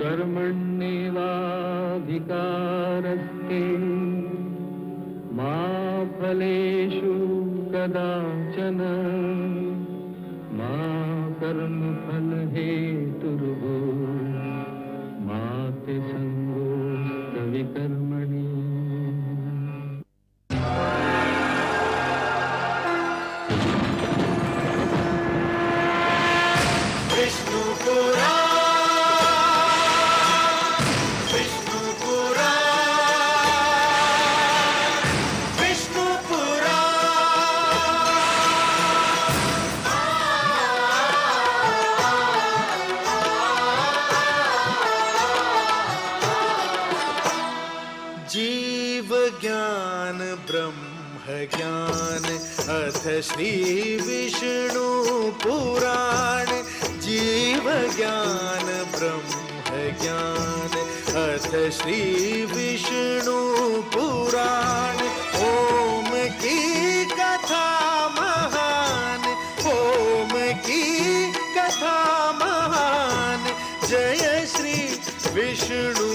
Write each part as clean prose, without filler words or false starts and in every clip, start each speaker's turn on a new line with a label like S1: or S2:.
S1: कर्मण्येवाधिकारस्ते मा फलेषु कदाचन मा कर्मफलहेतुर्भूः मा ते सङ्गोऽस्त्वविकर्मणि।
S2: जीव ज्ञान ब्रह्म ज्ञान अथ श्री विष्णु पुराण। जीव ज्ञान ब्रह्म ज्ञान अथ श्री विष्णु पुराण। ओम की कथा महान, ओम की कथा महान। जय श्री विष्णु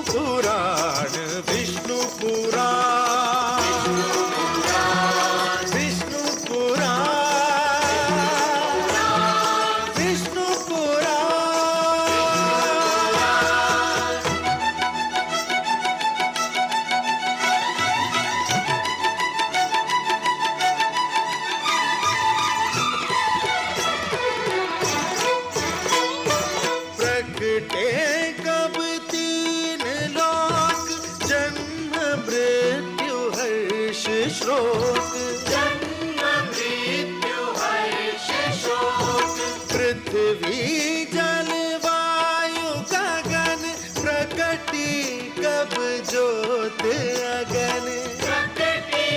S2: पुराण, विष्णु पुराण, विष्णु पुराण, विष्णु पुराण। प्रकटे कब तीन लोक, जन्म मृत्यु हर्ष शोक। जन्म मृत्यु हर्ष शोक। पृथ्वी जल वायु गगन, प्रकटी कब ज्योत अगन। प्रकटी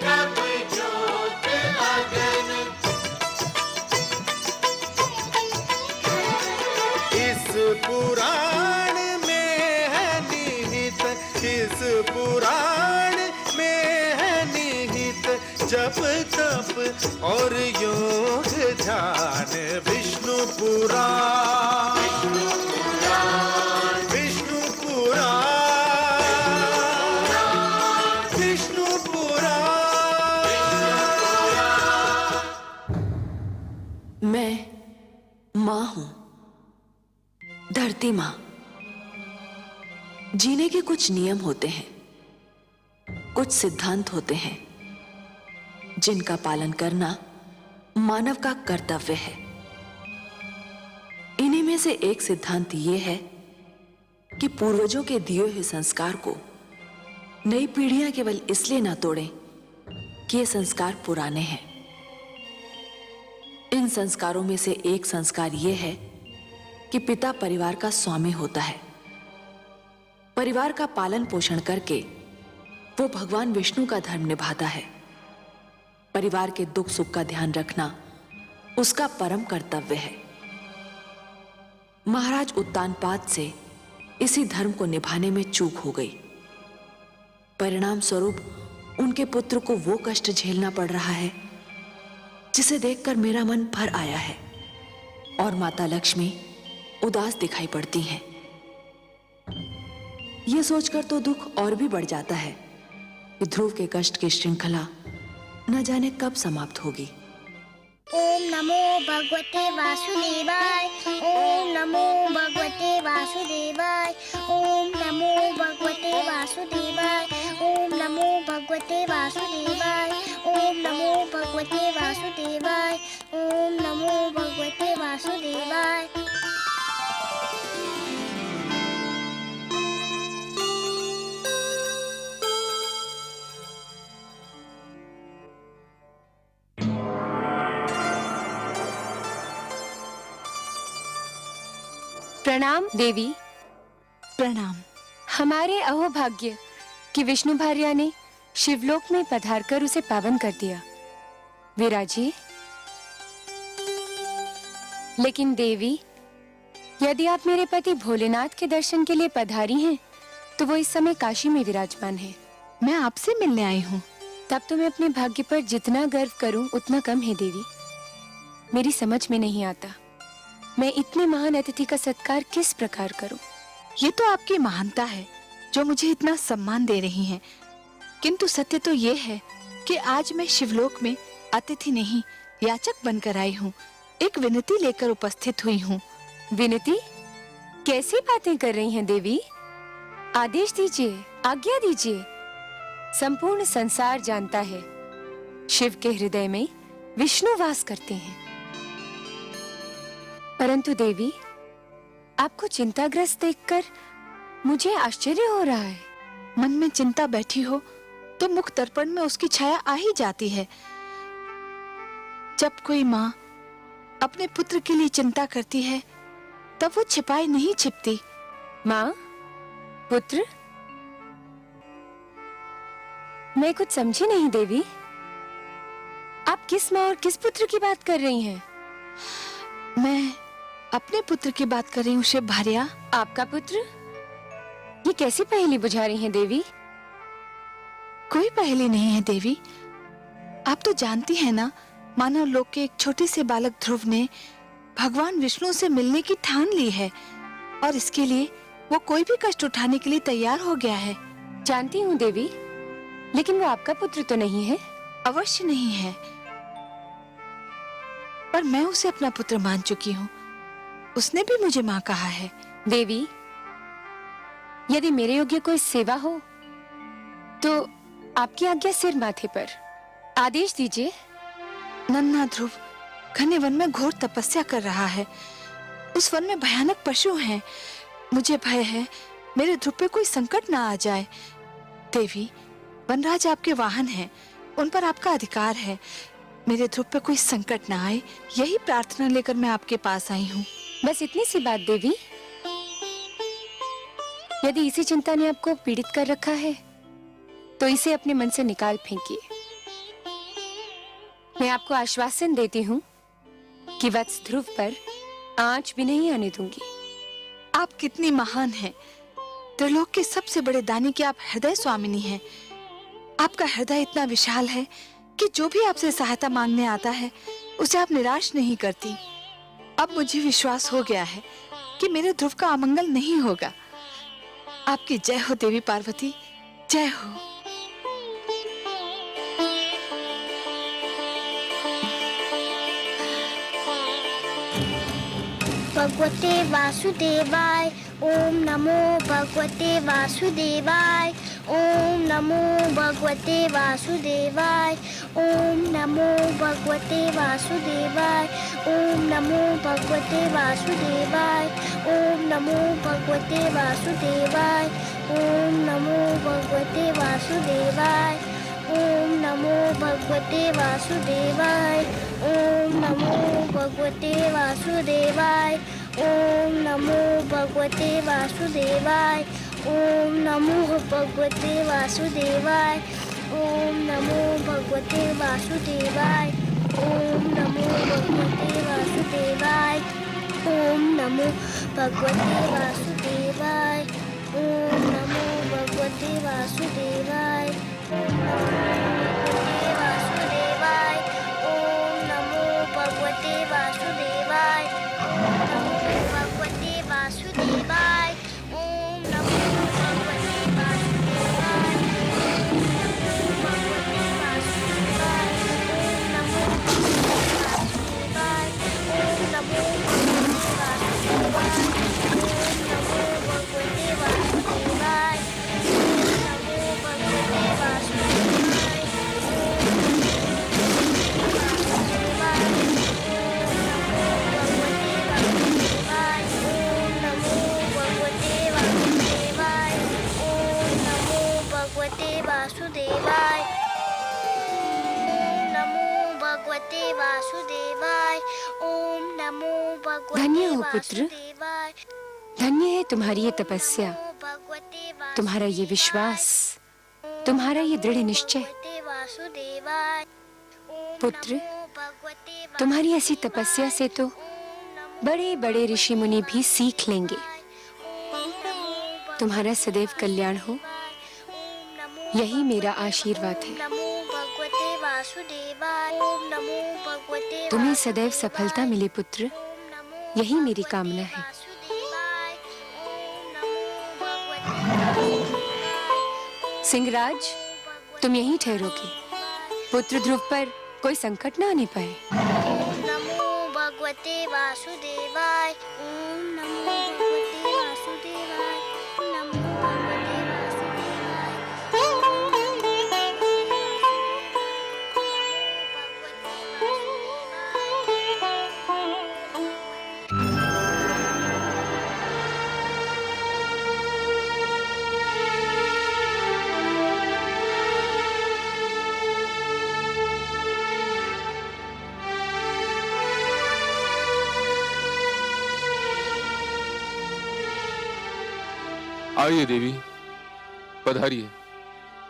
S2: कब ज्योत अगन। इस पुराण में है निहित, इस पुराण में है निहित जप तप और योग ध्यान। विष्णु पुराण, विष्णु पुराण, विष्णु पुराण।
S3: मैं माँ हूं, धरती माँ। जीने के कुछ नियम होते हैं, कुछ सिद्धांत होते हैं जिनका पालन करना मानव का कर्तव्य है। इन्हीं में से एक सिद्धांत यह है कि पूर्वजों के दिए हुए संस्कार को नई पीढ़ियां केवल इसलिए ना तोड़ें कि ये संस्कार पुराने हैं। इन संस्कारों में से एक संस्कार यह है कि पिता परिवार का स्वामी होता है। परिवार का पालन पोषण करके वो भगवान विष्णु का धर्म निभाता है। परिवार के दुख सुख का ध्यान रखना उसका परम कर्तव्य है। महाराज उत्तानपाद से इसी धर्म को निभाने में चूक हो गई। परिणाम स्वरूप उनके पुत्र को वो कष्ट झेलना पड़ रहा है जिसे देखकर मेरा मन भर आया है और माता लक्ष्मी उदास दिखाई पड़ती हैं। यह सोचकर तो दुख और भी बढ़ जाता है कि ध्रुव के कष्ट की श्रृंखला न जाने कब समाप्त होगी।
S4: ओम नमो भगवते वासुदेवाय, ओम नमो भगवते वासुदेवाय, ओम नमो भगवते वासुदेवाय, ओम नमो भगवते वासुदेवाय, ओम नमो भगवते वासुदेवाय, ओम नमो भगवते वासुदेवाय।
S5: प्रणाम देवी।
S6: प्रणाम।
S5: हमारे अहोभाग्य कि विष्णु भार्या ने शिवलोक में पधारकर उसे पावन कर दिया। विराजिए। लेकिन देवी, यदि आप मेरे पति भोलेनाथ के दर्शन के लिए पधारी हैं, तो वो इस समय काशी में विराजमान है।
S6: मैं आपसे मिलने आई हूँ।
S5: तब तो मैं अपने भाग्य पर जितना गर्व करूं उतना कम है देवी। मेरी समझ में नहीं आता मैं इतने महान अतिथि का सत्कार किस प्रकार करूं।
S6: ये तो आपकी महानता है जो मुझे इतना सम्मान दे रही हैं। किंतु सत्य तो ये है कि आज मैं शिवलोक में अतिथि नहीं, याचक बनकर आई हूँ। एक विनती लेकर उपस्थित हुई हूँ।
S5: विनती? कैसी बातें कर रही हैं देवी? आदेश दीजिए, आज्ञा दीजिए। संपूर्ण संसार जानता है शिव के हृदय में विष्णु वास करते हैं। परंतु देवी, आपको चिंताग्रस्त देखकर मुझे आश्चर्य हो रहा है।
S6: मन में चिंता बैठी हो तो मुख दर्पण में उसकी छाया आ ही जाती है। जब कोई माँ अपने पुत्र के लिए चिंता करती है तब वो छिपाई नहीं छिपती।
S5: माँ, पुत्र? मैं कुछ समझी नहीं देवी। आप किस माँ और किस पुत्र की बात कर रही हैं?
S6: मैं अपने पुत्र की बात कर रही हूँ शिव भार्या।
S5: आपका पुत्र? ये कैसी पहेली बुझा रही हैं देवी?
S6: कोई पहेली नहीं है देवी। आप तो जानती हैं ना, मानव लोक के एक छोटे से बालक ध्रुव ने भगवान विष्णु से मिलने की ठान ली है और इसके लिए वो कोई भी कष्ट उठाने के लिए तैयार हो गया है।
S5: जानती हूँ देवी, लेकिन वो आपका पुत्र तो नहीं है।
S6: अवश्य नहीं है, पर मैं उसे अपना पुत्र मान चुकी हूँ। उसने भी मुझे माँ कहा है।
S5: देवी, यदि मेरे योग्य कोई सेवा हो तो आपकी आज्ञा सिर माथे पर। आदेश दीजिए।
S6: नन्हा ध्रुव घने वन में घोर तपस्या कर रहा है। उस वन में भयानक पशु हैं। मुझे भय है मेरे ध्रुव पे कोई संकट ना आ जाए। देवी, वनराज आपके वाहन हैं, उन पर आपका अधिकार है। मेरे ध्रुव पे कोई संकट ना आए, यही प्रार्थना लेकर मैं आपके पास आई हूँ।
S5: बस इतनी सी बात देवी। यदि इसी चिंता ने आपको पीड़ित कर रखा है तो इसे अपने मन से निकाल फेंकिए। मैं आपको आश्वासन देती हूँ कि वत्स ध्रुव पर आंच भी नहीं आने दूंगी।
S6: आप कितनी महान हैं। त्रिलोक के सबसे बड़े दानी की आप हृदय स्वामिनी हैं। आपका हृदय इतना विशाल है कि जो भी आपसे सहायता मांगने आता है उसे आप निराश नहीं करती। अब मुझे विश्वास हो गया है कि मेरे ध्रुव का अमंगल नहीं होगा। आपकी जय हो देवी पार्वती, जय हो।
S4: भगवते वासुदेवाय। ओम नमो भगवते वासुदेवाय। ओम नमो भगवते वासुदेवाय। ओम नमो भगवते वासुदेवाय। ओम नमो भगवते वासुदेवाय। ओम नमो भगवते वासुदेवाय। ओम नमो भगवते वासुदेवाय। ओम नमो भगवते वासुदेवाय। ओम नमो भगवते वासुदेवाय। ओम नमो भगवते वासुदेवाय। ओम नमो भगवते वासुदेवाय। ओम नमो भगवते वासुदेवाय। ओम नमो भगवते वासुदेवाय। ओम नमो भगवते वासुदेवाय। ओम नमो भगवते वासुदेवाय। वासुदेवाय। ओम नमो भगवते वासुदेवाय। ओम नमो भगवते वासुदेवाय। ओम नमो भगवते वासुदेवाय। भगवते वासुदेवाय। ओम नमो वासुदेवाय। ओम नमो वासुदेवाय। ओम नमो भगवते वासुदेवाय। वासुदेवाय। ओम नमो भगवते वासुदेवाय। ओम नमो भगवते
S5: धन्य हो पुत्र,
S4: वासुदेवाय।
S5: धन्य है तुम्हारी ये तपस्या,
S4: भगवते
S5: तुम्हारा ये विश्वास, तुम्हारा ये दृढ़ निश्चय।
S4: वासुदेवाय।
S5: पुत्र, तुम्हारी ऐसी तपस्या से तो बड़े बड़े ऋषि मुनि भी सीख लेंगे। तुम्हारा सदैव कल्याण हो, यही मेरा आशीर्वाद है।
S4: नमो भगवते वासुदेवाय। ओम नमो भगवते
S5: तुम्हें सदैव सफलता मिले पुत्र,
S4: ओम नमो
S5: यही मेरी कामना है।
S4: वासुदेवाय। ओम नमो
S5: सिंहराज, तुम यहीं ठहरोगे। पुत्र ध्रुव पर कोई संकट ना आने पाए।
S4: नमो भगवते वासुदेवाय। ओम नमो भगवते वासुदेवाय। नमो भगवते वासुदेवाय।
S7: आइए देवी, पधारिए।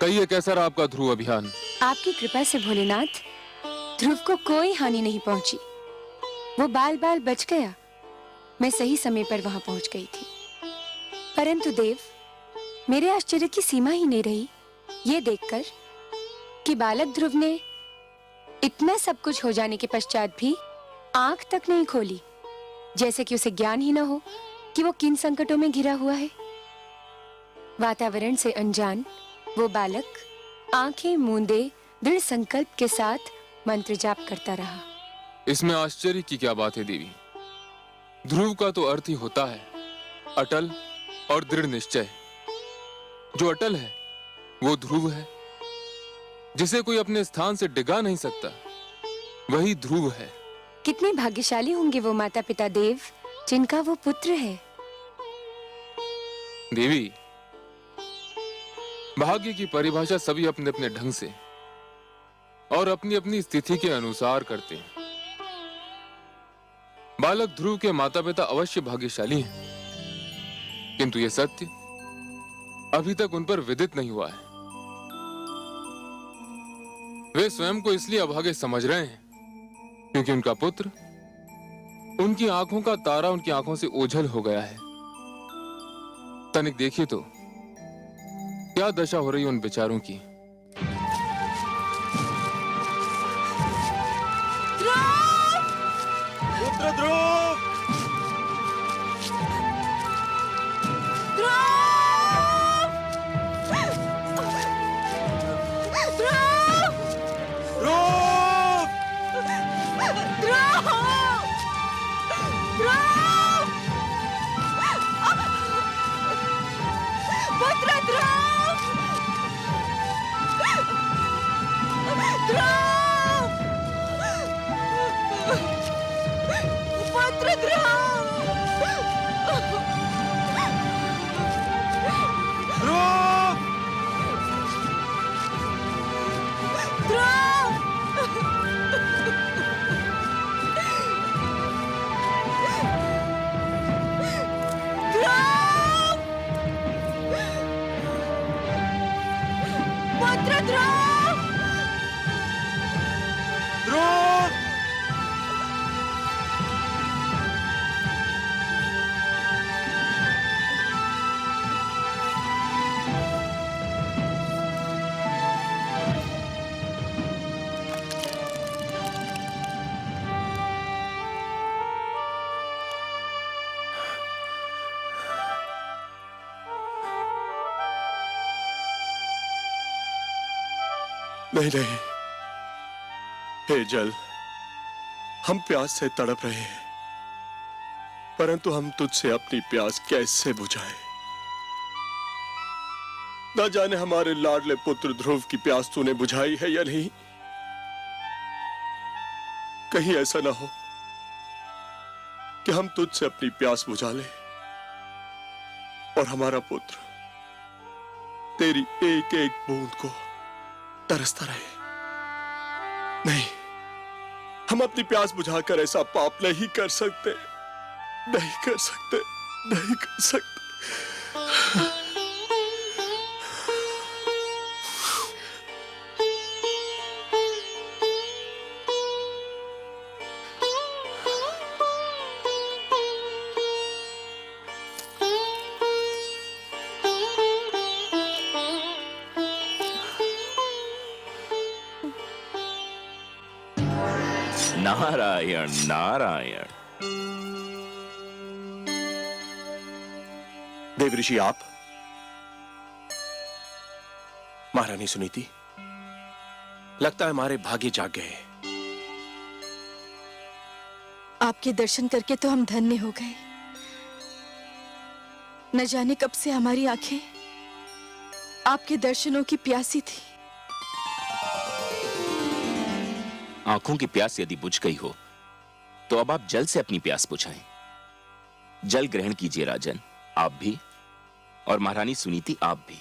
S7: कहिए कैसा रहा आपका ध्रुव अभियान?
S5: आपकी कृपा से भोलेनाथ, ध्रुव को कोई हानि नहीं पहुंची। वो बाल बाल बच गया। मैं सही समय पर वहां पहुंच गई थी। परंतु देव, मेरे आश्चर्य की सीमा ही नहीं रही ये देखकर कि बालक ध्रुव ने इतना सब कुछ हो जाने के पश्चात भी आंख तक नहीं खोली, जैसे कि उसे ज्ञान ही न हो कि वो किन संकटों में घिरा हुआ है। वातावरण से अनजान वो बालक आंखें मूंदे दृढ़ संकल्प के साथ मंत्र जाप करता रहा।
S7: इसमें आश्चर्य की क्या बात है देवी? ध्रुव का तो अर्थ ही होता है अटल और दृढ़ निश्चय। जो अटल है वो ध्रुव है, जिसे कोई अपने स्थान से डिगा नहीं सकता, वही ध्रुव है।
S5: कितने भाग्यशाली होंगे वो माता पिता देव जिनका वो पुत्र है।
S7: देवी, भाग्य की परिभाषा सभी अपने अपने ढंग से और अपनी अपनी स्थिति के अनुसार करते हैं। बालक ध्रुव के माता पिता अवश्य भाग्यशाली हैं, किंतु यह सत्य अभी तक उन पर विदित नहीं हुआ है। वे स्वयं को इसलिए अभागे समझ रहे हैं क्योंकि उनका पुत्र उनकी आंखों का तारा उनकी आंखों से ओझल हो गया है। तनिक देखिए तो क्या दशा हो रही है उन बेचारों की।
S2: पुत्र ध्रुव,
S8: नहीं नहीं, हे जल, हम प्यास से तड़प रहे हैं, परंतु हम तुझसे अपनी प्यास कैसे बुझाएं? न जाने हमारे लाडले पुत्र ध्रुव की प्यास तूने बुझाई है या नहीं। कहीं ऐसा ना हो कि हम तुझसे अपनी प्यास बुझा लें और हमारा पुत्र तेरी एक एक बूंद को तरसता रहे। नहीं, हम अपनी प्यास बुझाकर ऐसा पाप नहीं कर सकते, नहीं कर सकते, नहीं कर सकते।
S9: नारायण नारायण।
S8: देव ऋषि, आप महारानी सुनीति, लगता है हमारे भाग्य जाग गए।
S6: आपके दर्शन करके तो हम धन्य हो गए। न जाने कब से हमारी आंखें आपके दर्शनों की प्यासी थी।
S9: आंखों की प्यास यदि बुझ गई हो तो अब आप जल से अपनी प्यास बुझाएं। जल ग्रहण कीजिए राजन, आप भी, और महारानी सुनीति आप भी।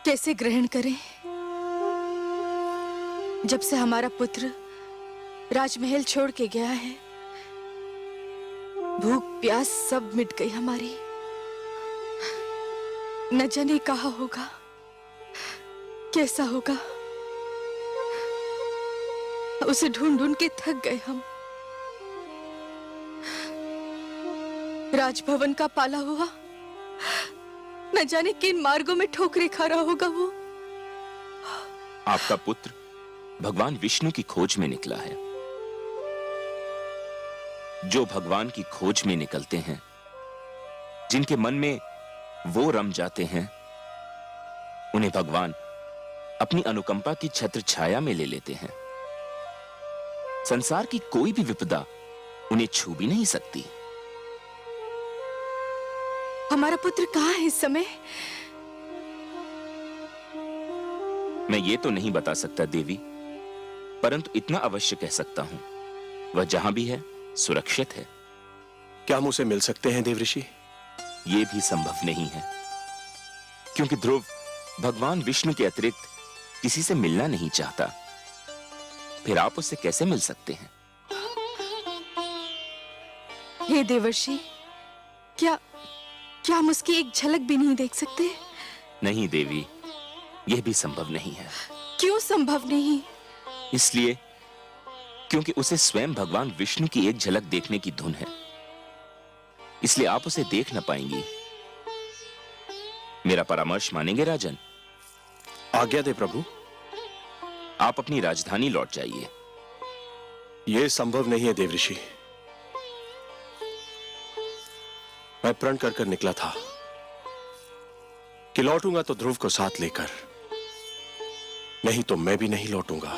S6: कैसे ग्रहण करें? जब से हमारा पुत्र राजमहल छोड़ के गया है, भूख प्यास सब मिट गई हमारी। न जाने कहाँ होगा, कैसा होगा, उसे ढूंढ ढूंढ के थक गए हम। राजभवन का पाला हुआ, न जाने किन मार्गों में ठोकरे खा रहा होगा वो।
S9: आपका पुत्र भगवान विष्णु की खोज में निकला है। जो भगवान की खोज में निकलते हैं, जिनके मन में वो रम जाते हैं, उन्हें भगवान अपनी अनुकंपा की छत्र छाया में ले लेते हैं। संसार की कोई भी विपदा उन्हें छू भी नहीं सकती।
S6: हमारा पुत्र कहाँ है इस समय?
S9: मैं ये तो नहीं बता सकता देवी, परंतु इतना अवश्य कह सकता हूं, वह जहां भी है सुरक्षित है।
S8: क्या हम उसे मिल सकते हैं देवऋषि?
S9: यह भी संभव नहीं है, क्योंकि ध्रुव भगवान विष्णु के अतिरिक्त किसी से मिलना नहीं चाहता। फिर आप उससे कैसे मिल सकते हैं?
S6: हे देवर्षि, क्या हम उसकी एक झलक भी नहीं देख सकते?
S9: नहीं देवी, यह भी संभव नहीं है।
S6: क्यों संभव नहीं?
S9: इसलिए क्योंकि उसे स्वयं भगवान विष्णु की एक झलक देखने की धुन है, इसलिए आप उसे देख न पाएंगी। मेरा परामर्श मानेंगे राजन?
S8: आज्ञा दे प्रभु।
S9: आप अपनी राजधानी लौट जाइए।
S8: यह संभव नहीं है देवऋषि। मैं प्रण कर कर निकला था कि लौटूंगा तो ध्रुव को साथ लेकर, नहीं तो मैं भी नहीं लौटूंगा।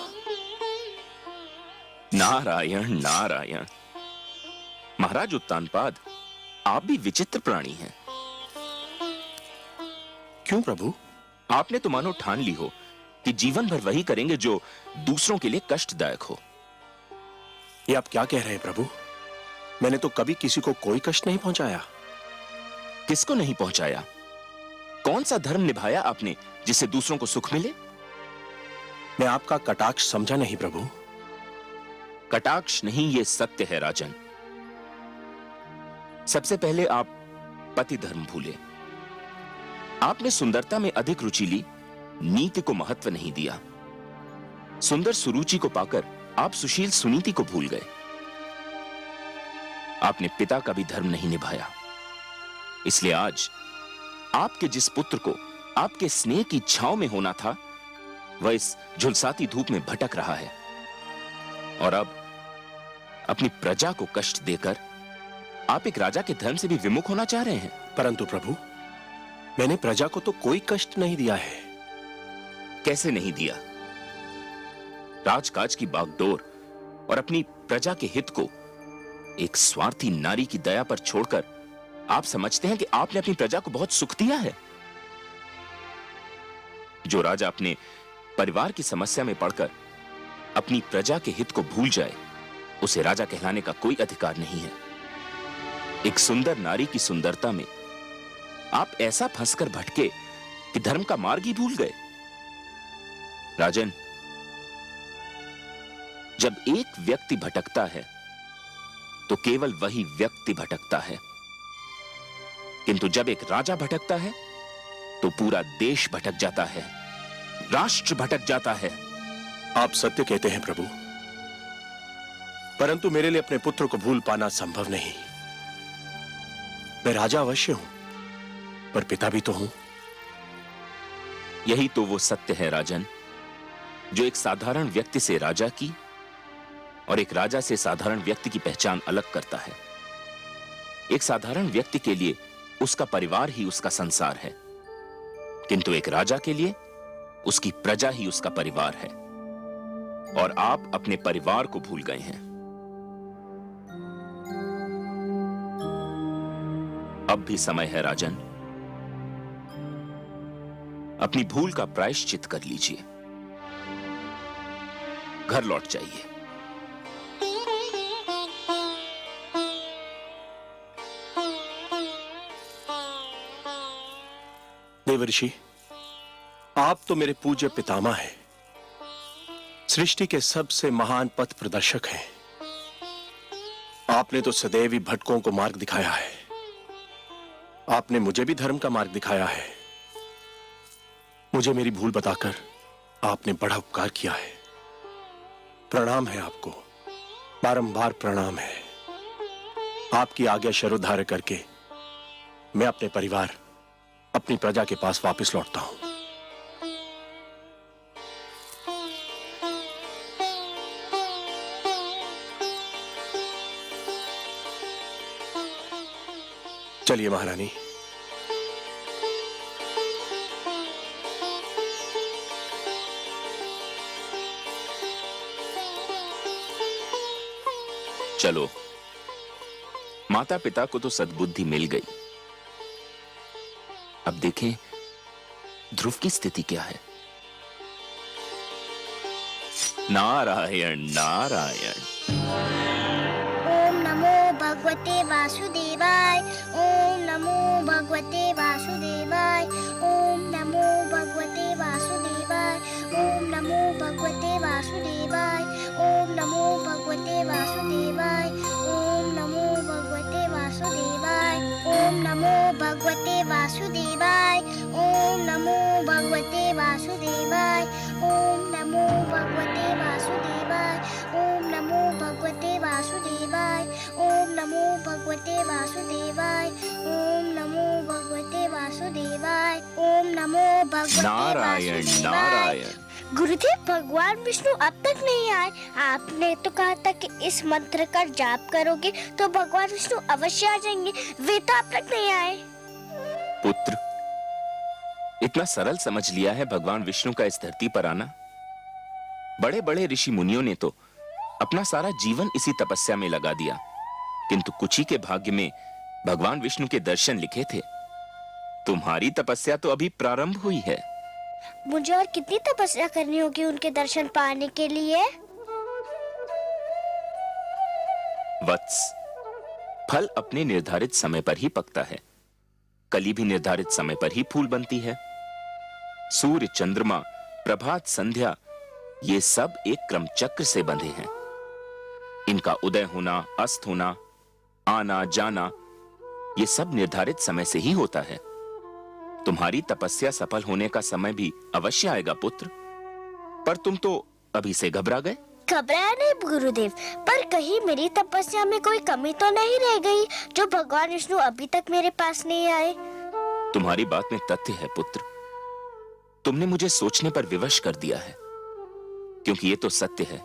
S9: नारायण नारायण। महाराज उत्तानपाद, आप भी विचित्र प्राणी हैं।
S8: क्यों प्रभु?
S9: आपने तो मानो ठान ली हो कि जीवन भर वही करेंगे जो दूसरों के लिए कष्टदायक हो।
S8: ये आप क्या कह रहे हैं प्रभु? मैंने तो कभी किसी को कोई कष्ट नहीं पहुंचाया।
S9: किसको नहीं पहुंचाया? कौन सा धर्म निभाया आपने जिससे दूसरों को सुख मिले?
S8: मैं आपका कटाक्ष समझा नहीं प्रभु।
S9: कटाक्ष नहीं, ये सत्य है राजन। सबसे पहले आप पति धर्म भूले। आपने सुंदरता में अधिक रुचि ली, नीति को महत्व नहीं दिया। सुंदर सुरुचि को पाकर आप सुशील सुनीति को भूल गए। आपने पिता का भी धर्म नहीं निभाया। इसलिए आज आपके जिस पुत्र को आपके स्नेह की छांव में होना था, वह इस झुलसाती धूप में भटक रहा है, और अब अपनी प्रजा को कष्ट देकर आप एक राजा के धर्म से भी विमुख होना चाह रहे हैं।
S8: परंतु प्रभु, मैंने प्रजा को तो कोई कष्ट नहीं दिया है।
S9: कैसे नहीं दिया? राजकाज की बागडोर और अपनी प्रजा के हित को एक स्वार्थी नारी की दया पर छोड़कर आप समझते हैं कि आपने अपनी प्रजा को बहुत सुख दिया है। जो राजा अपने परिवार की समस्या में पड़कर अपनी प्रजा के हित को भूल जाए, उसे राजा कहलाने का कोई अधिकार नहीं है। एक सुंदर नारी की सुंदरता में आप ऐसा फंसकर भटके कि धर्म का मार्ग ही भूल गए। राजन, जब एक व्यक्ति भटकता है तो केवल वही व्यक्ति भटकता है, किंतु जब एक राजा भटकता है तो पूरा देश भटक जाता है, राष्ट्र भटक जाता है।
S8: आप सत्य कहते हैं प्रभु, परंतु मेरे लिए अपने पुत्र को भूल पाना संभव नहीं। मैं राजा अवश्य हूं, पर पिता भी तो हूं।
S9: यही तो वो सत्य है राजन, जो एक साधारण व्यक्ति से राजा की और एक राजा से साधारण व्यक्ति की पहचान अलग करता है। एक साधारण व्यक्ति के लिए उसका परिवार ही उसका संसार है, किंतु एक राजा के लिए उसकी प्रजा ही उसका परिवार है, और आप अपने परिवार को भूल गए हैं। अब भी समय है राजन, अपनी भूल का प्रायश्चित कर लीजिए, घर लौट जाइए।
S8: देवर्षि, आप तो मेरे पूज्य पितामह हैं, सृष्टि के सबसे महान पथ प्रदर्शक हैं। आपने तो सदैव ही भटकों को मार्ग दिखाया है। आपने मुझे भी धर्म का मार्ग दिखाया है। मुझे मेरी भूल बताकर आपने बड़ा उपकार किया है। प्रणाम है आपको, बारंबार प्रणाम है। आपकी आज्ञा शरोधार्य करके मैं अपने परिवार, अपनी प्रजा के पास वापस लौटता हूं। चलिए महारानी।
S9: चलो, माता पिता को तो सद्बुद्धि मिल गई, अब देखें ध्रुव की स्थिति क्या है। नारायण नारायण।
S4: ओम नमो भगवते वासुदेवाय। ओम नमो भगवते वासुदेवाय। ओम नमो भगवते वासुदेवाय। ओम नमो भगवते वासुदेवाय। ओम नमो भगवते वासुदेवाय। ओम नमो भगवते वासुदेवाय। ओम नमो भगवते वासुदेवाय। ओम नमो भगवते वासुदेवाय। ओम नमो भगवते वासुदेवाय। ओम नमो भगवते वासुदेवाय। ओम नमो भगवते वासुदेवाय। ओम नमो भगवते वासुदेवाय। ओम नमो भगवते
S9: नारायण
S4: वासुदेवाय।
S9: नारायण।
S4: गुरुदेव, भगवान विष्णु अब तक नहीं आए। आपने तो कहा था कि इस मंत्र का जाप करोगे तो भगवान विष्णु अवश्य आ जाएंगे। वे तो अब तक नहीं आए।
S9: पुत्र, इतना सरल समझ लिया है भगवान विष्णु का इस धरती पर आना? बड़े बड़े ऋषि मुनियों ने तो अपना सारा जीवन इसी तपस्या में लगा दिया, किंतु कुछ ही के भाग्य में भगवान विष्णु के दर्शन लिखे थे। तुम्हारी तपस्या तो अभी प्रारंभ हुई है।
S4: मुझे और कितनी तपस्या करनी होगी उनके दर्शन पाने के लिए?
S9: वत्स, फल अपने निर्धारित समय पर ही पकता है। कली भी निर्धारित समय पर ही फूल बनती है। सूर्य, चंद्रमा, प्रभात, संध्या, ये सब एक क्रम चक्र से बंधे हैं। इनका उदय होना, अस्त होना, आना जाना, ये सब निर्धारित समय से ही होता है। तुम्हारी तपस्या सफल होने का समय भी अवश्य आएगा पुत्र, पर तुम तो अभी से घबरा गए।
S4: घबराया नहीं गुरुदेव, पर कहीं मेरी तपस्या में कोई कमी तो नहीं रह गई जो भगवान विष्णु अभी तक मेरे पास नहीं आए?
S9: तुम्हारी बात में तथ्य है पुत्र। तुमने मुझे सोचने पर विवश कर दिया है, क्योंकि ये तो सत्य है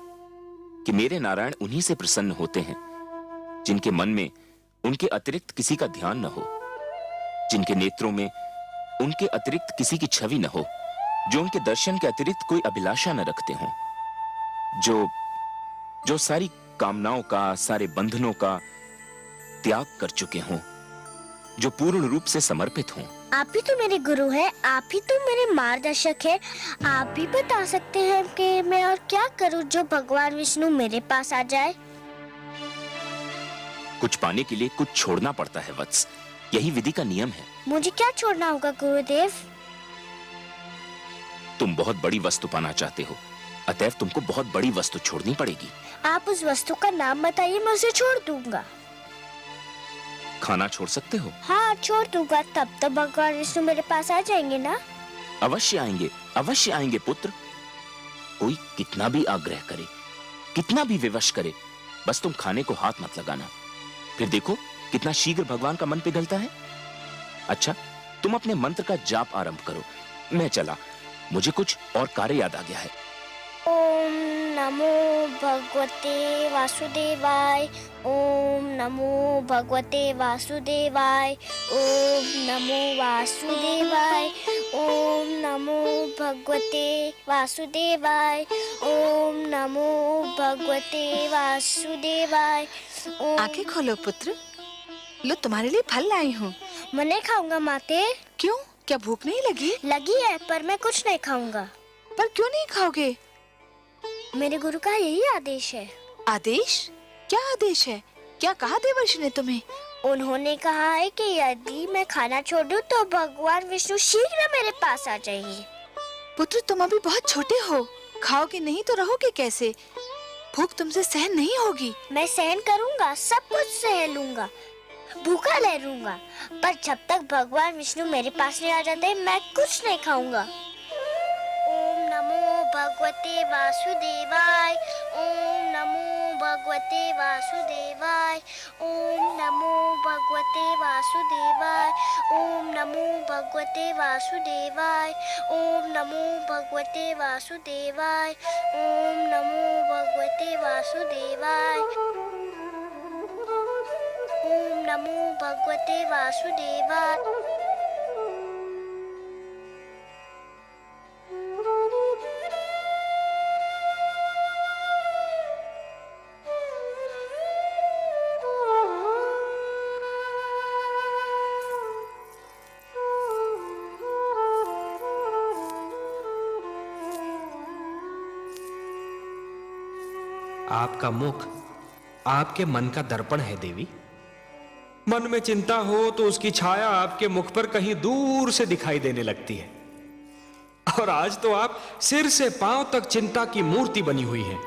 S9: कि मेरे नारायण उन्हीं से प्रसन्न होते हैं जिनके मन में उनके अतिरिक्त किसी का ध्यान न हो, जिनके नेत्रों में उनके अतिरिक्त किसी की छवि न हो, जो उनके दर्शन के अतिरिक्त कोई अभिलाषा न रखते हों, जो सारी कामनाओं का, सारे बंधनों का त्याग कर चुके हों, जो पूर्ण रूप से समर्पित हों।
S4: आप ही तो मेरे गुरु हैं, आप ही तो मेरे मार्गदर्शक हैं। आप भी बता सकते हैं कि मैं और क्या करूं जो भगवान विष्णु मेरे पास आ जाए?
S9: कुछ पाने के लिए कुछ छोड़ना पड़ता है वत्स, यही विधि का नियम है।
S4: मुझे क्या छोड़ना होगा गुरुदेव?
S9: तुम बहुत बड़ी वस्तु पाना चाहते हो, अतएव तुमको बहुत बड़ी वस्तु छोड़नी पड़ेगी।
S4: आप उस वस्तु का नाम बताइए, मैं उसे छोड़ दूंगा।
S9: खाना छोड़ सकते हो?
S4: हाँ, छोड़ दूंगा। तब तो भगवान विष्णु मेरे पास आ जाएंगे ना?
S9: अवश्य आएंगे, अवश्य आएंगे पुत्र। कोई कितना भी आग्रह करे, कितना भी विवश करे, बस तुम खाने को हाथ मत लगाना। फिर देखो कितना शीघ्र भगवान का मन पिघलता है। अच्छा, तुम अपने मंत्र का जाप आरंभ करो, मैं चला, मुझे कुछ और कार्य याद आ गया है।
S4: ओम नमो भगवते वासुदेवाय। ओम नमो भगवते वासुदेवाय। ओम नमो वासुदेवाय। ओम नमो भगवते वासुदेवाय। ओम नमो भगवते वासुदेवाय।
S6: आंखें खोलो पुत्र, लो तुम्हारे लिए फल लाई हूँ।
S4: मैं नहीं खाऊंगा माते।
S6: क्यों, क्या भूख नहीं लगी?
S4: लगी है पर मैं कुछ नहीं खाऊंगा।
S6: पर क्यों नहीं खाओगे?
S4: मेरे गुरु का यही आदेश है।
S6: आदेश? क्या आदेश है? क्या कहा देवर्षि ने तुम्हें?
S4: उन्होंने कहा है कि यदि मैं खाना छोड़ दूं तो भगवान विष्णु शीघ्र मेरे पास आ जाएंगे।
S6: पुत्र तुम अभी बहुत छोटे हो, खाओगे नहीं तो रहोगे कैसे? भूख तुमसे सहन नहीं होगी।
S4: मैं सहन करूंगा, सब कुछ सहन लूंगा, भूखा रह लूंगा, पर जब तक भगवान विष्णु मेरे पास नहीं आ जाते मैं कुछ नहीं खाऊंगा। ओम नमो भगवते वासुदेवाय। ओम नमो भगवते वासुदेवाय। ओम नमो भगवते वासुदेवाय। ओम नमो भगवते वासुदेवाय। ओम नमो भगवते वासुदेवाय। ओम नमो भगवते वासुदेवाय। ओम नमो भगवते वासुदेवाय।
S10: आपका मुख आपके मन का दर्पण है देवी। मन में चिंता हो तो उसकी छाया आपके मुख पर कहीं दूर से दिखाई देने लगती है। और आज तो आप सिर से पांव तक चिंता की मूर्ति बनी हुई हैं।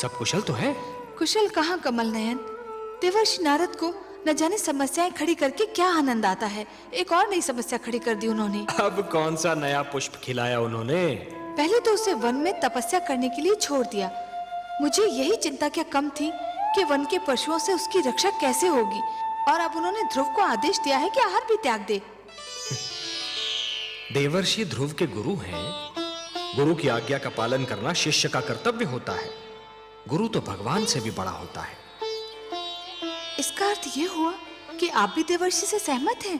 S10: सब कुशल तो है?
S6: कुशल कहाँ कमल नयन, देवर्षि नारद को न जाने समस्याएं खड़ी करके क्या आनंद आता है। एक और नई समस्या खड़ी कर दी उन्होंने।
S10: अब कौन सा नया पुष्प खिलाया उन्होंने?
S6: पहले तो उसे वन में तपस्या करने के लिए छोड़ दिया। मुझे यही चिंता क्या कम थी कि वन के पशुओं से उसकी रक्षा कैसे होगी। और अब उन्होंने ध्रुव को आदेश दिया है कि आहार भी त्याग दे।
S10: देवर्षि ध्रुव के गुरु हैं। गुरु की आज्ञा का पालन करना शिष्य का कर्तव्य होता है। गुरु तो भगवान से भी बड़ा होता है।
S6: इसका अर्थ ये हुआ कि आप भी देवर्षि से सहमत हैं?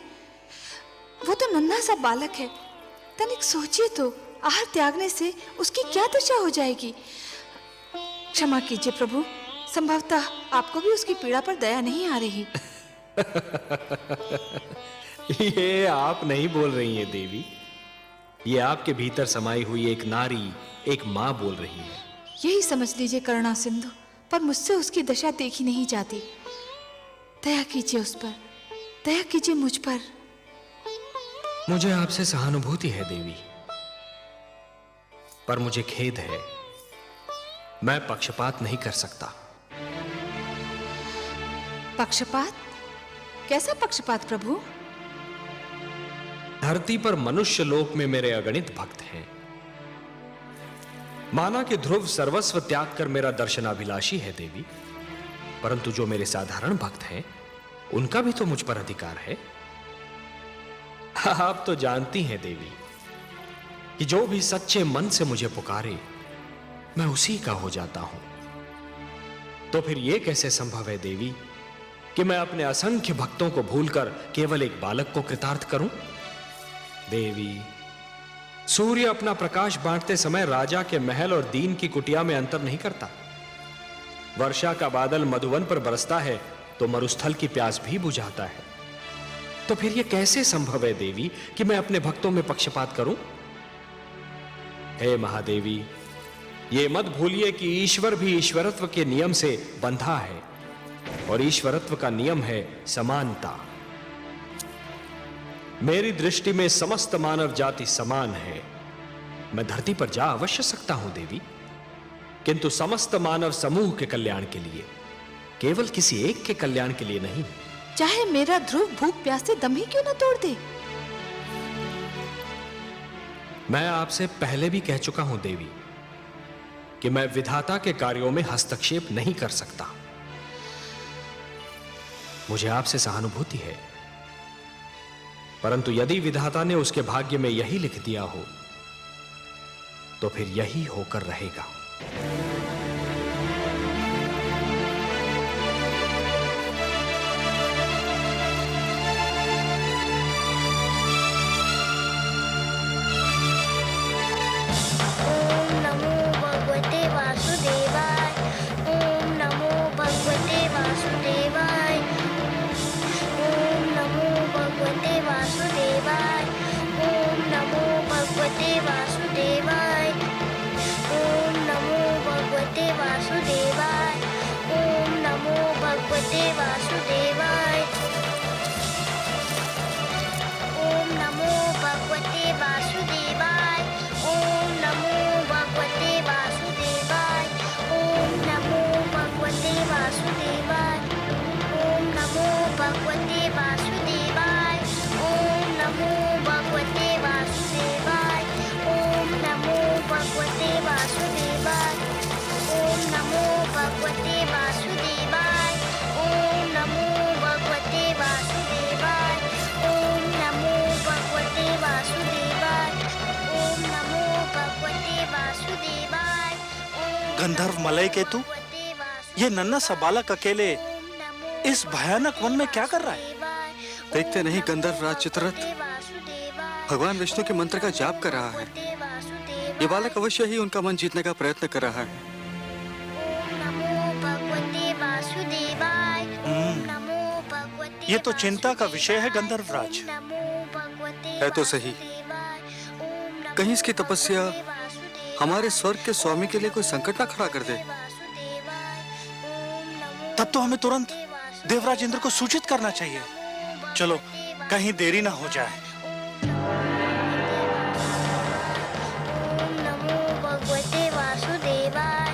S6: वो तो नन्हा सा बालक है, तनिक सोचिए तो, आहार त्यागने से उसकी क्या दशा हो जाएगी। क्षमा कीजिए प्रभु, संभवतः आपको भी उसकी पीड़ा पर दया नहीं आ रही।
S10: ये आप नहीं बोल रही हैं देवी, ये आपके भीतर समाई हुई एक नारी, एक मां बोल रही है।
S6: यही समझ लीजिए करुणा सिंधु, पर मुझसे उसकी दशा देखी नहीं जाती। दया कीजिए उस पर, दया कीजिए मुझ पर।
S10: मुझे आपसे सहानुभूति है देवी, पर मुझे खेद है, मैं पक्षपात नहीं कर सकता।
S6: पक्षपात? कैसा पक्षपात प्रभु?
S10: धरती पर मनुष्य लोक में मेरे अगणित भक्त हैं। माना कि ध्रुव सर्वस्व त्याग कर मेरा दर्शनाभिलाषी है देवी, परंतु जो मेरे साधारण भक्त हैं उनका भी तो मुझ पर अधिकार है। आप तो जानती हैं देवी कि जो भी सच्चे मन से मुझे पुकारे मैं उसी का हो जाता हूं। तो फिर यह कैसे संभव है देवी कि मैं अपने असंख्य भक्तों को भूलकर केवल एक बालक को कृतार्थ करूं? देवी, सूर्य अपना प्रकाश बांटते समय राजा के महल और दीन की कुटिया में अंतर नहीं करता। वर्षा का बादल मधुवन पर बरसता है तो मरुस्थल की प्यास भी बुझाता है। तो फिर यह कैसे संभव है देवी कि मैं अपने भक्तों में पक्षपात करूं? हे महादेवी, ये मत भूलिए कि ईश्वर भी ईश्वरत्व के नियम से बंधा है, और ईश्वरत्व का नियम है समानता। मेरी दृष्टि में समस्त मानव जाति समान है। मैं धरती पर जा अवश्य सकता हूं देवी, किंतु समस्त मानव समूह के कल्याण के लिए, केवल किसी एक के कल्याण के लिए नहीं।
S6: चाहे मेरा ध्रुव भूख प्यास से दम ही क्यों न तोड़ दे।
S10: मैं आपसे पहले भी कह चुका हूं देवी कि मैं विधाता के कार्यों में हस्तक्षेप नहीं कर सकता। मुझे आपसे सहानुभूति है, परंतु यदि विधाता ने उसके भाग्य में यही लिख दिया हो तो फिर यही होकर रहेगा।
S4: भगवते वासुदेवाय। ओम नमो भगवते वासुदेवाय। ओम नमो भगवते वासुदेवाय। ओम नमो भगवते वासुदेवाय। ओम नमो भगवते वासुदेवाय। ओम नमो भगवते वासुदेवाय। ओम नमो भगवते वासुदेवाय। ओम नमो भगवते वासुदेवाय। ओम नमो भगवते वासुदेवाय। ओम नमो भगवते वासुदेवाय। ओम नमो भगवते वासुदेवाय।
S2: गंधर्व मलय केतु, ये नन्हा सा बालक अकेले इस भयानक वन में क्या कर रहा है?
S1: देखते नहीं गंधर्व राज चित्ररथ भगवान विष्णु के मंत्र का जाप कर रहा है। ये बालक अवश्य ही उनका मन जीतने का प्रयत्न कर रहा है।
S2: ये तो चिंता का विषय है गंधर्वराज।
S1: है तो सही, कहीं इसकी तपस्या हमारे स्वर्ग के स्वामी के लिए कोई संकट ना खड़ा कर दे।
S2: तब तो हमें तुरंत देवराज इंद्र को सूचित करना चाहिए। चलो, कहीं देरी ना हो जाए।
S4: ओम नमो भगवते वासुदेवाय।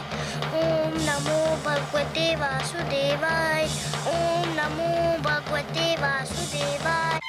S4: ओम नमो भगवते वासुदेवाय। ओम नमो भगवते वासुदेवाय।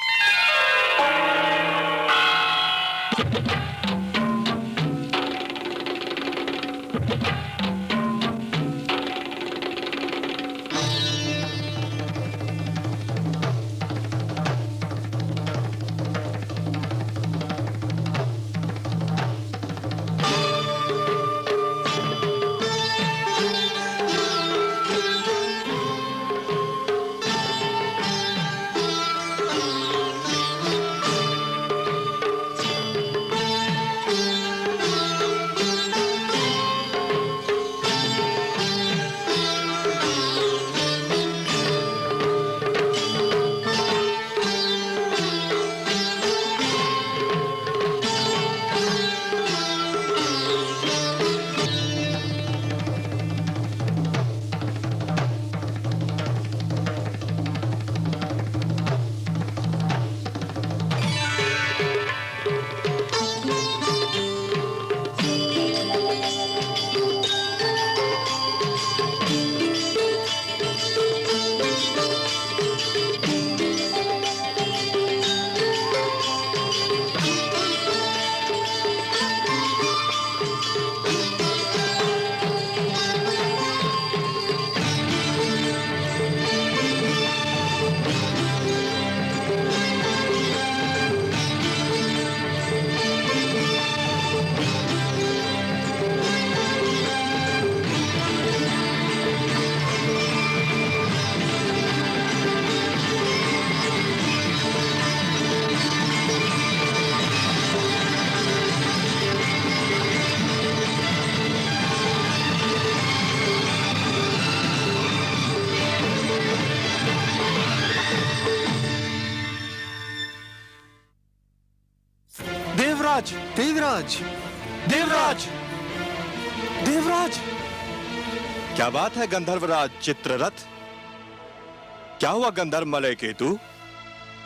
S2: देवराज,
S1: देवराज,
S2: देवराज, देवराज!
S8: क्या बात है गंधर्वराज चित्ररथ? क्या हुआ गंधर्व मलय केतु?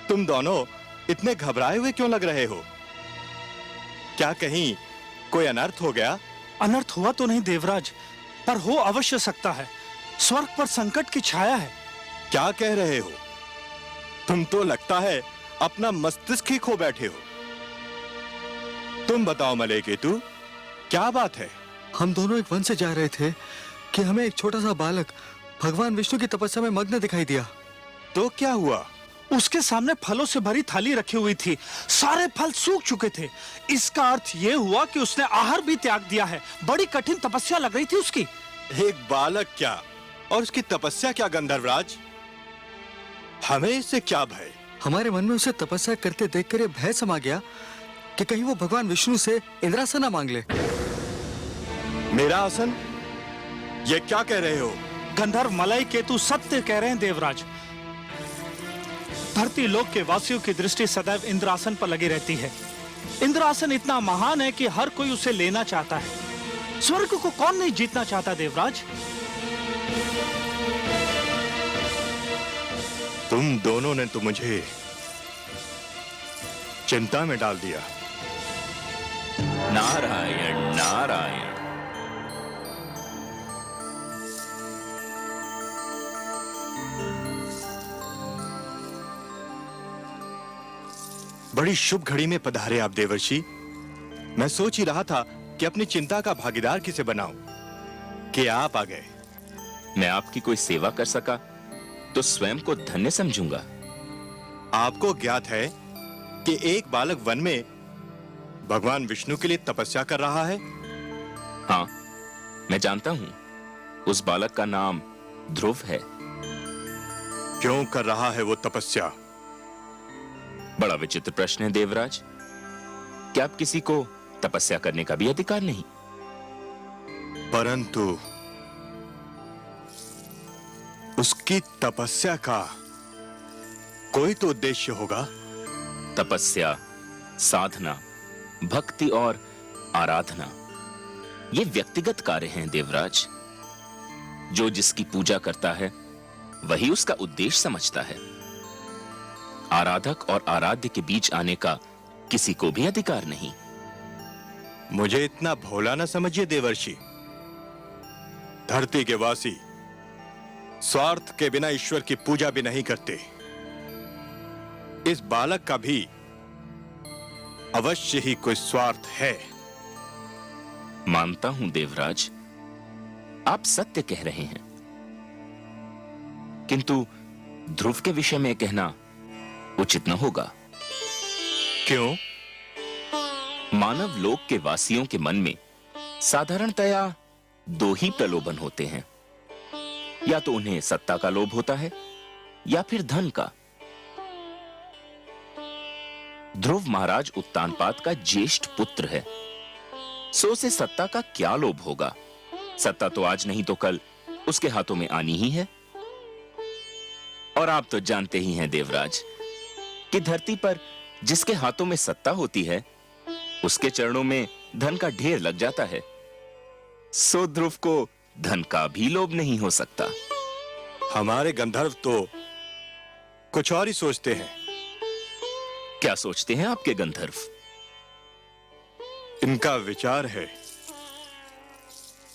S8: तुम दोनों इतने घबराए हुए क्यों लग रहे हो? क्या कहीं कोई अनर्थ हो गया?
S2: अनर्थ हुआ तो नहीं देवराज, पर हो अवश्य सकता है। स्वर्ग पर संकट की छाया है।
S8: क्या कह रहे हो? तुम तो लगता है अपना मस्तिष्क ही खो बैठे हो। तुम बताओ मलय केतु, क्या बात है?
S1: हम दोनों एक वन से जा रहे थे कि हमें एक छोटा सा बालक भगवान विष्णु की तपस्या में मग्न दिखाई दिया।
S8: तो क्या हुआ?
S2: उसके सामने फलों से भरी थाली रखी हुई थी। सारे फल सूख चुके थे। इसका अर्थ यह हुआ कि उसने आहार भी त्याग दिया है। बड़ी कठिन तपस्या लग रही थी उसकी।
S8: एक बालक क्या और उसकी तपस्या क्या गंधर्वराज? हमें इससे क्या भय?
S1: हमारे मन में उसे तपस्या करते देखकर ये भय समा गया कि कहीं वो भगवान विष्णु से इंद्रासन ना मांग ले।
S8: मेरा आसन? ये क्या कह रहे हो?
S2: गंधर्व मलय केतु सत्य कह रहे हैं देवराज। धरती लोक के वासियों की दृष्टि सदैव इंद्रासन पर लगी रहती है। इंद्रासन इतना महान है कि हर कोई उसे लेना चाहता है। स्वर्ग को कौन नहीं जीतना चाहता देवराज?
S8: तुम दोनों ने तो मुझे चिंता में डाल दिया।
S9: नारायण नारायण।
S8: बड़ी शुभ घड़ी में पधारे आप देवर्षि। मैं सोच ही रहा था कि अपनी चिंता का भागीदार किसे बनाऊं कि आप आ गए।
S9: मैं आपकी कोई सेवा कर सका तो स्वयं को धन्य समझूंगा।
S8: आपको ज्ञात है कि एक बालक वन में भगवान विष्णु के लिए तपस्या कर रहा है।
S9: हाँ, मैं जानता हूं। उस बालक का नाम ध्रुव है।
S8: क्यों कर रहा है वो तपस्या?
S9: बड़ा विचित्र प्रश्न है देवराज। क्या आप किसी को तपस्या करने का भी अधिकार नहीं?
S8: परंतु उसकी तपस्या का कोई तो उद्देश्य होगा।
S9: तपस्या, साधना, भक्ति और आराधना ये व्यक्तिगत कार्य हैं देवराज। जो जिसकी पूजा करता है वही उसका उद्देश्य समझता है। आराधक और आराध्य के बीच आने का किसी को भी अधिकार नहीं।
S8: मुझे इतना भोला न समझिए देवर्षि। धरती के वासी स्वार्थ के बिना ईश्वर की पूजा भी नहीं करते। इस बालक का भी अवश्य ही कोई स्वार्थ है।
S9: मानता हूं देवराज, आप सत्य कह रहे हैं, किंतु ध्रुव के विषय में कहना उचित न होगा।
S8: क्यों?
S9: मानव लोक के वासियों के मन में साधारणतया दो ही प्रलोभन होते हैं। या तो उन्हें सत्ता का लोभ होता है या फिर धन का। ध्रुव महाराज उत्तानपाद का ज्येष्ठ पुत्र है, सो उसे सत्ता का क्या लोभ होगा? सत्ता तो आज नहीं तो कल उसके हाथों में आनी ही है। और आप तो जानते ही हैं देवराज कि धरती पर जिसके हाथों में सत्ता होती है उसके चरणों में धन का ढेर लग जाता है। सो ध्रुव को धन का भी लोभ नहीं हो सकता।
S8: हमारे गंधर्व तो कुछ और ही सोचते हैं।
S9: क्या सोचते हैं आपके गंधर्व?
S8: इनका विचार है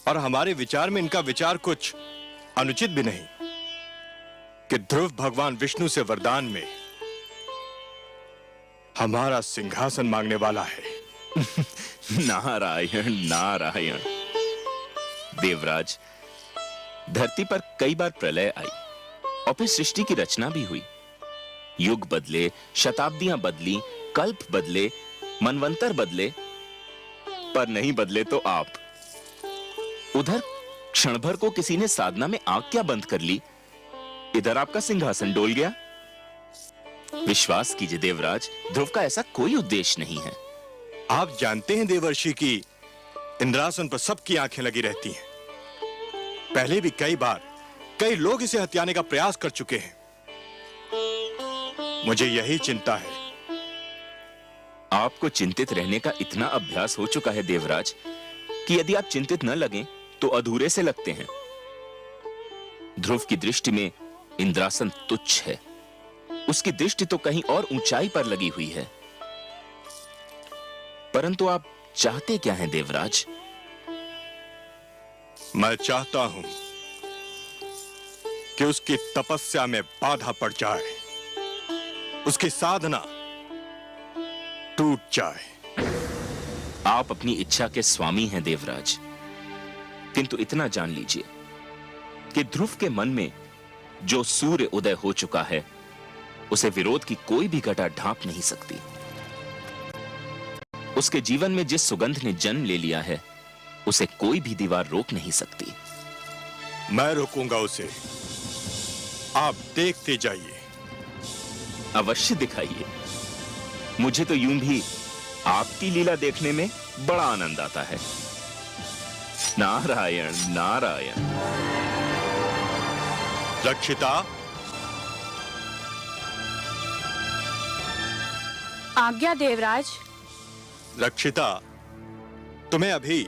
S8: और हमारे विचार में इनका विचार कुछ अनुचित भी नहीं कि ध्रुव भगवान विष्णु से वरदान में हमारा सिंहासन मांगने वाला है।
S9: नारायण नारायण। देवराज, धरती पर कई बार प्रलय आई और फिर सृष्टि की रचना भी हुई। युग बदले, शताब्दियां बदली, कल्प बदले, मनवंतर बदले, पर नहीं बदले तो आप। उधर क्षण भर को किसी ने साधना में आंख क्या बंद कर ली, इधर आपका सिंहासन डोल गया। विश्वास कीजिए देवराज, ध्रुव का ऐसा कोई उद्देश्य नहीं है।
S8: आप जानते हैं देवर्षि की इंद्रासन पर सबकी आंखें लगी रहती हैं। पहले भी कई बार कई लोग इसे हत्याने का प्रयास कर चुके हैं। मुझे यही चिंता है।
S9: आपको चिंतित रहने का इतना अभ्यास हो चुका है देवराज कि यदि आप चिंतित न लगें तो अधूरे से लगते हैं। ध्रुव की दृष्टि में इंद्रासन तुच्छ है। उसकी दृष्टि तो कहीं और ऊंचाई पर लगी हुई है। परंतु आप चाहते क्या हैं देवराज?
S8: मैं चाहता हूं कि उसकी तपस्या में बाधा पड़ जाए, उसकी साधना टूट जाए।
S9: आप अपनी इच्छा के स्वामी हैं देवराज, किंतु इतना जान लीजिए कि ध्रुव के मन में जो सूर्य उदय हो चुका है उसे विरोध की कोई भी घटा ढांप नहीं सकती। उसके जीवन में जिस सुगंध ने जन्म ले लिया है उसे कोई भी दीवार रोक नहीं सकती।
S8: मैं रोकूंगा उसे, आप देखते जाइए।
S9: अवश्य दिखाइए। मुझे तो यूं भी आपकी लीला देखने में बड़ा आनंद आता है। नारायण नारायण।
S8: रक्षिता,
S5: आज्ञा देवराज।
S8: रक्षिता, तुम्हें अभी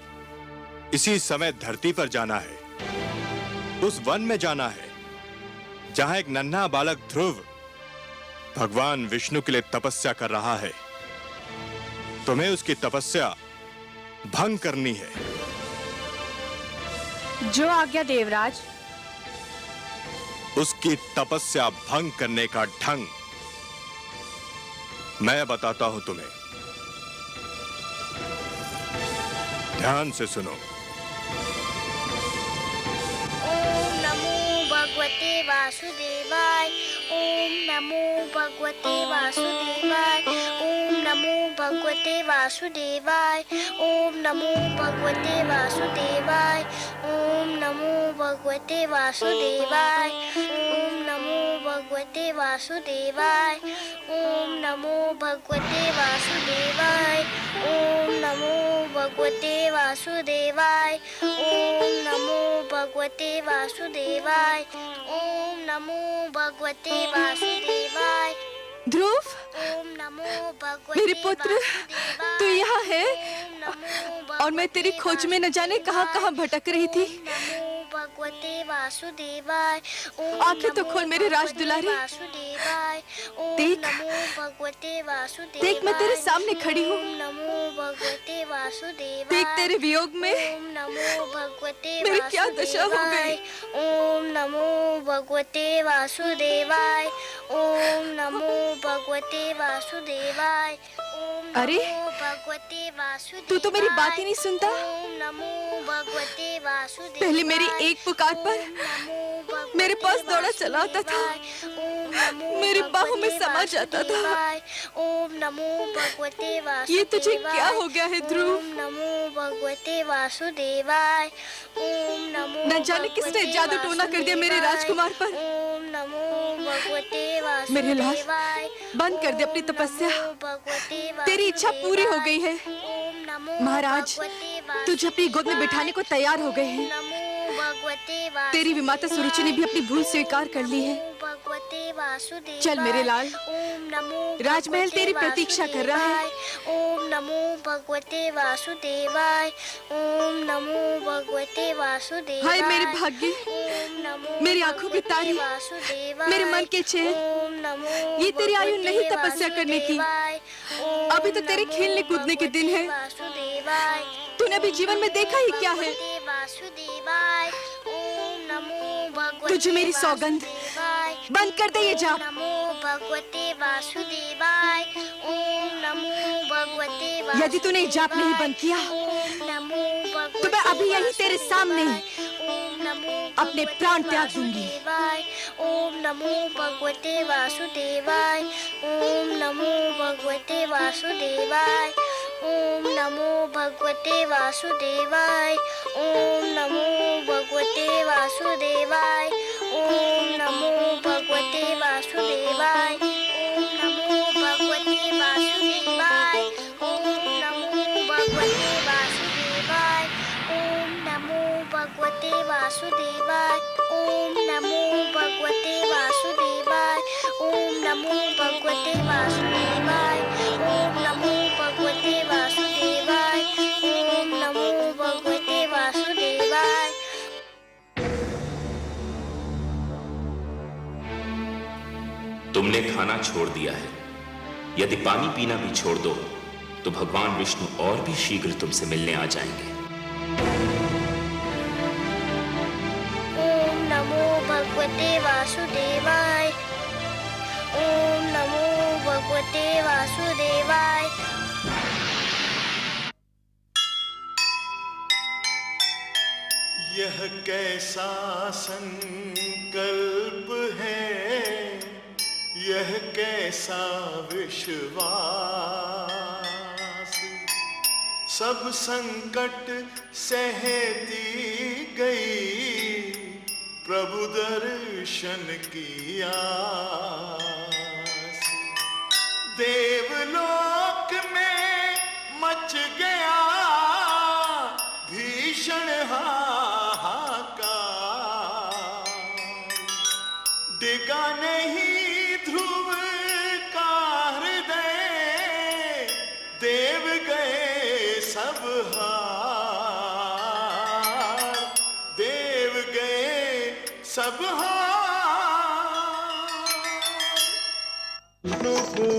S8: इसी समय धरती पर जाना है। उस वन में जाना है जहां एक नन्हा बालक ध्रुव भगवान विष्णु के लिए तपस्या कर रहा है, तुम्हें उसकी तपस्या भंग करनी है।
S5: जो आज्ञा देवराज।
S8: उसकी तपस्या भंग करने का ढंग मैं बताता हूं तुम्हें, ध्यान से सुनो।
S4: ओम नमो भगवते वासुदेवाय। ओम नमो भगवते वासुदेवाय। ओम नमो भगवते वासुदेवाय। ओम नमो भगवते वासुदेवाय। ओम नमो भगवते वासुदेवाय। ओम नमो भगवते वासुदेवाय। ओम नमो भगवते वासुदेवाय। ओम नमो भगवते वासुदेवाय। ओम नमो भगवते वासुदेवाय। ओम नमो भगवते वासुदेवाय।
S6: ध्रुव,
S4: ओम नमो भगवते
S6: मेरे पुत्र,
S4: वासुदेवाय।
S6: तू यहाँ है
S4: ओम नमो
S6: और मैं तेरी खोज में न जाने कहाँ भटक रही थी।
S4: ओम नमो भगवते वासुदेवाय। ओम
S6: आंखें तो
S4: नमो
S6: खोल मेरे राज
S4: भगवते
S6: दुलारे।
S4: वासुदेवाय। ओम
S6: देख,
S4: नमो भगवते वासुदेवाय।
S6: देख मैं तेरे सामने खड़ी हूँ।
S4: ओम नमो भगवते वासुदेवाय।
S6: देख तेरे वियोग में
S4: ओम नमो भगवते
S6: मेरी क्या दशा हो गई।
S4: ओम नमो भगवते वासुदेवाय। ओम नमो भगवते वासुदेवाय। ओम
S6: अरे,
S4: नमो भगवते वासुदेवाय।
S6: तू तो मेरी बात ही नहीं सुनता।
S4: ओम नमो भगवते वासुदेवाय।
S6: पहले मेरी एक पुकार पर
S4: ओम नमो भगवते
S6: मेरे पास दौड़ा चला आता था,
S4: ओम नमो
S6: मेरी बाहों में
S4: भगवते
S6: समा जाता था।
S4: वासुदेवाय। ओम नमो भगवते वासुदेवाय।
S6: ये तुझे क्या हो गया है ध्रुव?
S4: ओम नमो भगवते वासुदेवाय। ओम नमो
S6: न जाने किसने
S4: भगवते
S6: जादू टोना कर दिया मेरे
S4: वासुदेवाय।
S6: राजकुमार पर।
S4: ओम नमो भगवते
S6: मेरे लाल,
S4: वासुदेवाय।
S6: बंद कर दे अपनी
S4: ओम
S6: तपस्या।
S4: नमो भगवते
S6: तेरी इच्छा पूरी हो गई है।
S4: ओम नमो
S6: महाराज,
S4: भगवते
S6: तुझे अपनी गोद में
S4: वासुदेवाय।
S6: बिठाने को तैयार हो गए हैं।
S4: ओम नमो भगवते
S6: तेरी विमाता सुरुचि ने भी अपनी भूल स्वीकार कर ली है।
S4: भगवते वासुदेवाय।
S6: चल मेरे लाल,
S4: ओम नमो
S6: राजमहल
S4: भगवते
S6: तेरी प्रतीक्षा कर रहा है।
S4: वासुदेवाय। ओम नमो भगवते वासुदेवाय। ओम नमो भगवते वासुदेवाय।
S6: हाय मेरे भाग्य,
S4: ओम नमो
S6: मेरी आंखों की
S4: भगवते
S6: तारी,
S4: वासुदेवाय।
S6: मेरे मन के चैन।
S4: ओम नमो
S6: ये तेरी आयु
S4: भगवते
S6: नहीं तपस्या करने की।
S4: वासुदेवाय। ओम
S6: अभी तो तेरे
S4: नमो
S6: खेलने कूदने के दिन हैं।
S4: भगवते वासुदेवाय।
S6: तूने अभी जीवन में देखा ही क्या है।
S4: भगवते वासुदेवाय। ओम नमो भगवते
S6: तुझे मेरी सौगंध,
S4: वासुदेवाय।
S6: बंद कर दे ये जाप।
S4: नमो भगवते वासुदेवाय। ओम नमो भगवते वासुदेवाय।
S6: यदि तूने ये जाप नहीं बंद किया
S4: ओम नमो भगवते
S6: तो मैं अभी यहीं तेरे सामने
S4: ओम नमो
S6: अपने प्राण त्याग दूंगी।
S4: वासुदेवाय। ओम नमो भगवते वासुदेवाय। ओम नमो भगवते वासुदेवाय। ओम नमो भगवते वासुदेवाय। ओम नमो भगवते वासुदेवाय। ओम नमो भगवते वासुदेवाय। ओम नमो भगवते वासुदेवाय। ओम नमो भगवते वासुदेवाय। ओम नमो भगवते वासुदेवाय। ओम नमो भगवते वासुदेवाय। ओम नमो भगवते वासुदेवाय। ओम नमो भगवते वासुदेवाय। ओम नमो भगवते वासुदेवाय।
S9: तुमने खाना छोड़ दिया है। यदि पानी पीना भी छोड़ दो तो भगवान विष्णु और भी शीघ्र तुमसे मिलने आ जाएंगे।
S4: ओम नमो भगवते वासुदेवाय। ओम नमो भगवते वासुदेवाय।
S11: यह कैसा संकल्प है, यह कैसा विश्वास। सब संकट सहती गई, प्रभु दर्शन की आस। देवलोक में मच गया भीषण हाहाकार। डिगा नहीं ध्रुव का हृदय, देव गए सब हार, देव गए सब हार। नुपुर